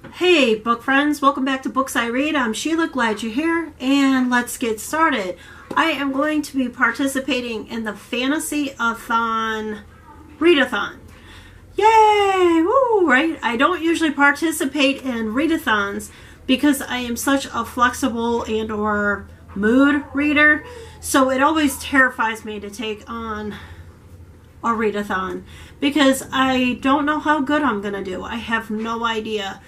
Hey book friends, welcome back to Books I Read. I'm Sheila, glad you're here, and let's get started. I am going to be participating in the Fantasy-A-Thon Readathon. Yay! Woo! Right? I don't usually participate in readathons because I am such a flexible and or mood reader, so it always terrifies me to take on a readathon because I don't know how good I'm going to do. I have no idea.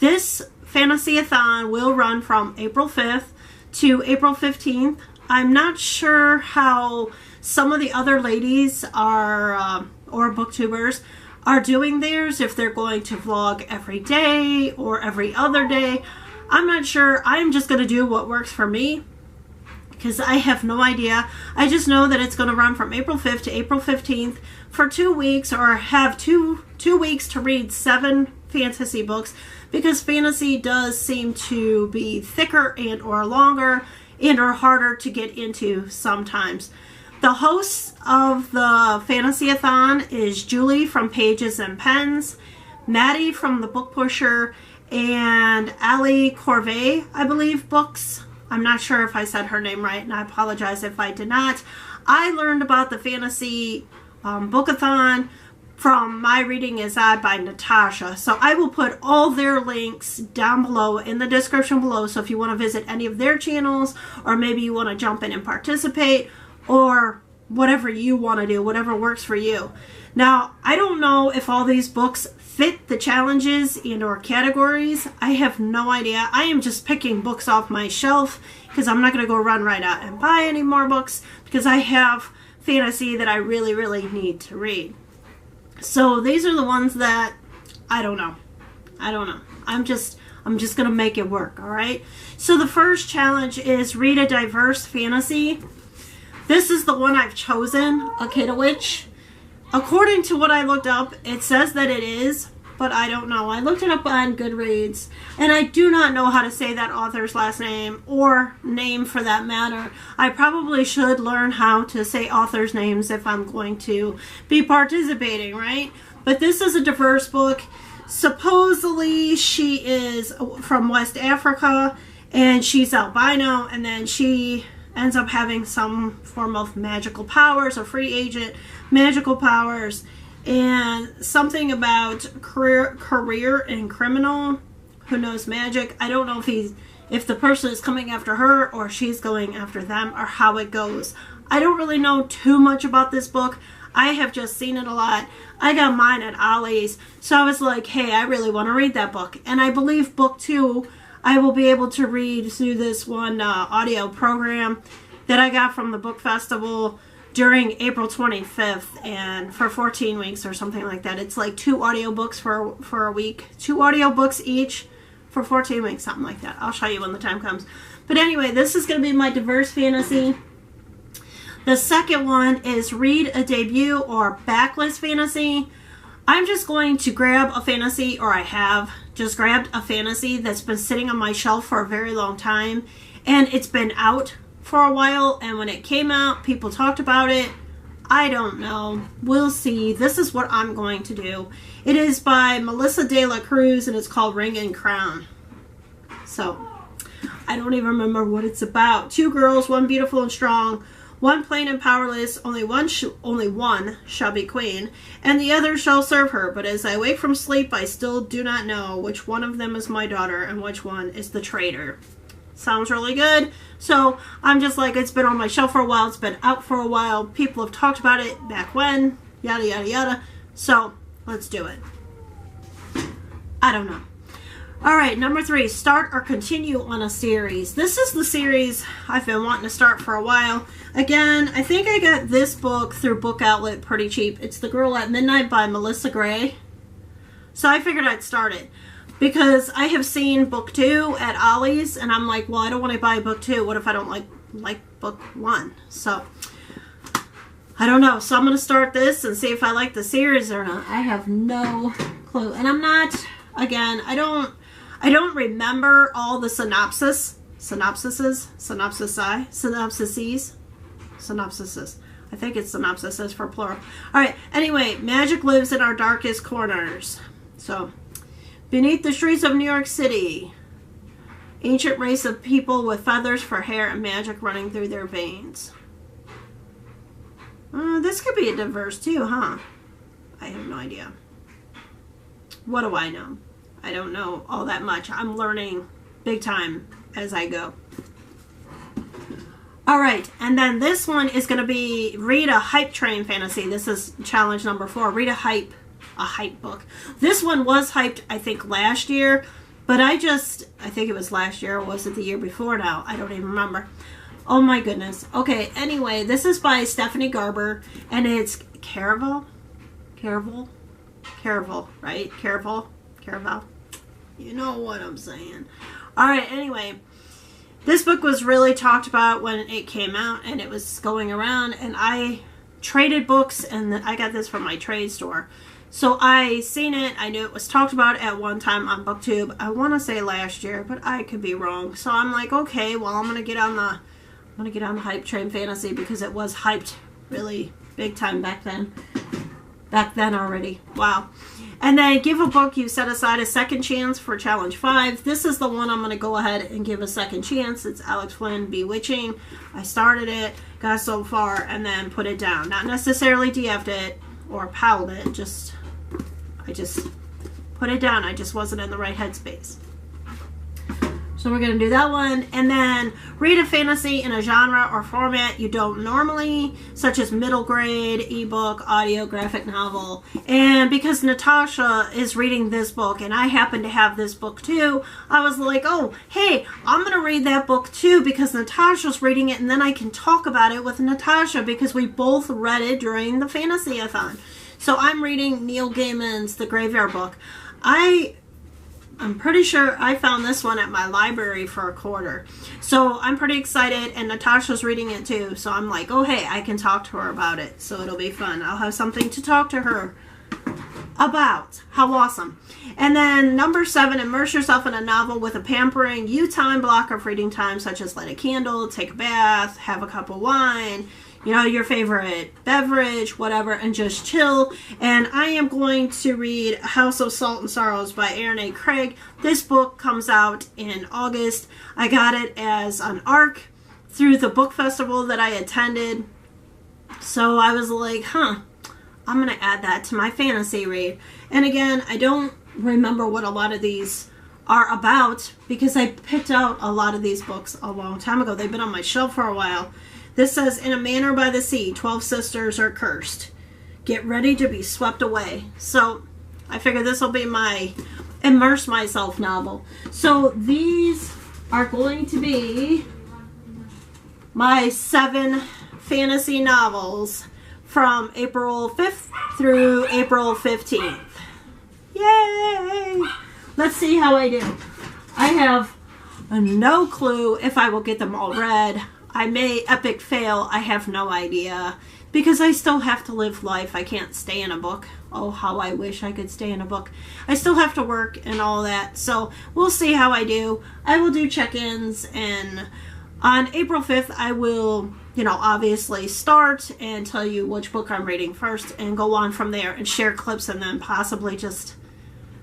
This Fantasy-A-Thon will run from April 5th to April 15th. I'm not sure how some of the other ladies are, or booktubers, are doing theirs, if they're going to vlog every day or every other day. I'm not sure. I'm just going to do what works for me because I have no idea. I just know that it's going to run from April 5th to April 15th for 2 weeks, or have two weeks to read 7 fantasy books, because fantasy does seem to be thicker and or longer and or harder to get into sometimes. The hosts of the Fantasy-A-Thon is Julie from Pages and Pens, Maddie from The Book Pusher, and Ali Corvée, I believe, books. I'm not sure if I said her name right, and I apologize if I did not. I learned about the Fantasy Bookathon from My Reading Is Odd by Natasha. So I will put all their links down below in the description below. So if you want to visit any of their channels, or maybe you want to jump in and participate, or whatever you want to do, whatever works for you. Now, I don't know if all these books fit the challenges and or categories. I have no idea. I am just picking books off my shelf because I'm not going to go run right out and buy any more books because I have fantasy that I really need to read. So these are the ones that I don't know. I'm just going to make it work, all right? So the first challenge is read a diverse fantasy. This is the one I've chosen, A Kitowitch. According to what I looked up, it says that it is, but I don't know. I looked it up on Goodreads, and I do not know how to say that author's last name, or name for that matter. I probably should learn how to say authors' names if I'm going to be participating, right? But this is a diverse book. Supposedly, she is from West Africa, and she's albino, and then she ends up having some form of magical powers, a free agent, magical powers, and something about career and criminal who knows magic. I don't know if the person is coming after her or she's going after them, or how it goes. I don't really know too much about this book. I have just seen it a lot. I got mine at Ollie's, so I was like, hey, I really want to read that book. And I believe book 2 I will be able to read through this one audio program that I got from the book festival during April 25th, and for 14 weeks or something like that. It's like 2 audiobooks for a week. 2 audiobooks each for 14 weeks, something like that. I'll show you when the time comes. But anyway, this is going to be my diverse fantasy. The second one is read a debut or backlist fantasy. I'm just going to grab a fantasy, or I have just grabbed a fantasy that's been sitting on my shelf for a very long time, and it's been out for a while, and when it came out, people talked about it. I don't know. We'll see. This is what I'm going to do. It is by Melissa De La Cruz, and it's called Ring and Crown. So, I don't even remember what it's about. 2 girls, one beautiful and strong, one plain and powerless, only one shall be queen, and the other shall serve her. But as I wake from sleep, I still do not know which one of them is my daughter and which one is the traitor. Sounds really good. So I'm just like, it's been on my shelf for a while. It's been out for a while. People have talked about it back when, yada yada yada. So let's do it. I don't know. All right, number 3, start or continue on a series. This is the series I've been wanting to start for a while. Again, I think I got this book through Book Outlet pretty cheap. It's The Girl at Midnight by Melissa Gray. So I figured I'd start it because I have seen book 2 at Ollie's, and I'm like, well, I don't want to buy book 2. What if I don't like book 1? So I don't know. So I'm going to start this and see if I like the series or not. I have no clue. And I'm not, again, I don't remember all the synopsises. I think it's synopsises for plural. All right. Anyway, magic lives in our darkest corners. So Beneath the streets of New York City, ancient race of people with feathers for hair and magic running through their veins. This could be a diverse too, huh? I have no idea. What do I know? I don't know all that much. I'm learning big time as I go. All right, and then this one is going to be read a hype train fantasy. This is challenge number 4. Read a hype book. This one was hyped, I think, last year, but I think it was last year, or was it the year before now? I don't even remember. Oh my goodness. Okay, anyway, this is by Stephanie Garber, and it's Caraval, right? Caraval. You know what I'm saying. All right, anyway, this book was really talked about when it came out, and it was going around, and I traded books, and I got this from my trade store. So I seen it. I knew it was talked about at one time on BookTube. I want to say last year, but I could be wrong. So I'm like, okay, well, I'm gonna get on the hype train fantasy because it was hyped really big time back then. Back then already. Wow. And then give a book you set aside a second chance for challenge 5. This is the one I'm going to go ahead and give a second chance. It's Alex Flynn, Bewitching. I started it, got so far, and then put it down. Not necessarily DF'd it or powled it. I just put it down. I just wasn't in the right headspace. So we're going to do that one. And then read a fantasy in a genre or format you don't normally, such as middle grade, ebook, audio, graphic novel. And because Natasha is reading this book and I happen to have this book too, I was like, oh, hey, I'm going to read that book too because Natasha's reading it, and then I can talk about it with Natasha because we both read it during the Fantasy-A-Thon. So I'm reading Neil Gaiman's The Graveyard Book. I'm pretty sure I found this one at my library for $1. So I'm pretty excited, and Natasha's reading it too. So I'm like, oh, hey, I can talk to her about it. So it'll be fun. I'll have something to talk to her about. How awesome. And then number 7, immerse yourself in a novel with a pampering you-time block of reading time, such as light a candle, take a bath, have a cup of wine, you know, your favorite beverage, whatever, and just chill. And I am going to read House of Salt and Sorrows by Aaron A. Craig. This book comes out in August. I got it as an ARC through the book festival that I attended. So I was like, I'm going to add that to my fantasy read. And again, I don't remember what a lot of these are about because I picked out a lot of these books a long time ago. They've been on my shelf for a while. This says, in a manor by the sea, 12 sisters are cursed. Get ready to be swept away. So I figure this will be my immerse myself novel. So these are going to be my 7 fantasy novels from April 5th through April 15th. Yay! Let's see how I do. I have no clue if I will get them all read. I may epic fail. I have no idea. Because I still have to live life. I can't stay in a book. Oh, how I wish I could stay in a book. I still have to work and all that. So we'll see how I do. I will do check-ins. And on April 5th, I will, obviously start and tell you which book I'm reading first. And go on from there and share clips and then possibly just,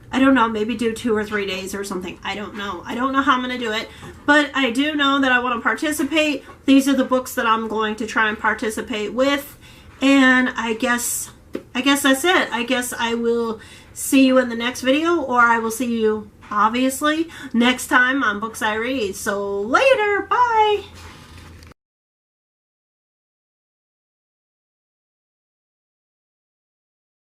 I don't know, maybe do 2 or 3 days or something. I don't know. I don't know how I'm going to do it. But I do know that I want to participate. These are the books that I'm going to try and participate with. And I guess that's it. I guess I will see you in the next video, or I will see you, obviously, next time on Books I Read. So later. Bye.